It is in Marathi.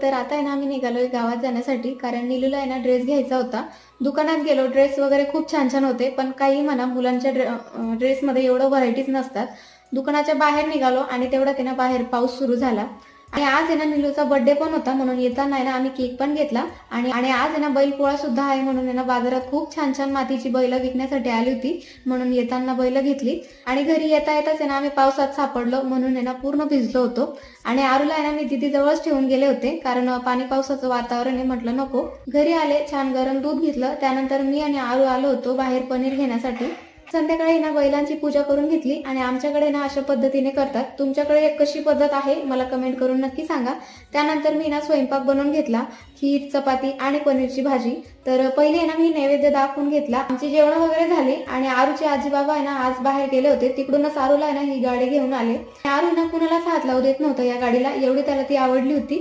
तर आता आहे ना आम्ही निघालोय गावात जाण्यासाठी, कारण नीलूला आहे ना ड्रेस घ्यायचा होता. दुकानात गेलो, ड्रेस वगैरे खूप छान छान होते, पण काही म्हणा मुलांच्या ड्रेसमध्ये एवढं व्हरायटीज नसतात. दुकानाच्या बाहेर निघालो आणि तेवढ्यात आहे ना बाहेर पाऊस सुरू झाला. आणि आज आहे ना नीलूचा बर्थडे पण होता, म्हणून येताना आहे ना आम्ही केक पण घेतला. आणि आणि आज आहे ना बैलपोळा सुद्धा आहे, म्हणून आहे ना बाजारात खूप छान छान मातीची बैल विकण्यासाठी आली होती, म्हणून येताना बैल घेतली. आणि घरी येता येताच आहे ना आम्ही पावसात सापडलो, म्हणून आहे ना पूर्ण भिजलो होतो. आणि आरूला आहे ना मी दीदी जवळच ठेवून गेले होते, कारण पाणी पावसाचं वातावरण आहे, म्हटलं नको. घरी आले, छान गरम दूध घेतलं. त्यानंतर मी आणि आरू आलो होतो बाहेर पनीर घेण्यासाठी. संध्याकाळी ना बैलांची पूजा करून घेतली. आणि आमच्याकडे ना अशा पद्धतीने करतात. तुमच्याकडे कशी पद्धत आहे मला कमेंट करून नक्की सांगा. त्यानंतर मी ना स्वयंपाक बनवून घेतला, खीर, चपाती आणि पनीरची भाजी. तर पहिले ना मी नैवेद्य दाखवून घेतला. आमची जेवण वगैरे झाली आणि आरूचे आजी बाबा आहे ना आज बाहेर गेले होते, तिकडूनच आरूला आहे ना ही गाडी घेऊन आले. आरू ना कुणालाच हात लावू देत नव्हतं या गाडीला, एवढी त्याला ती आवडली होती.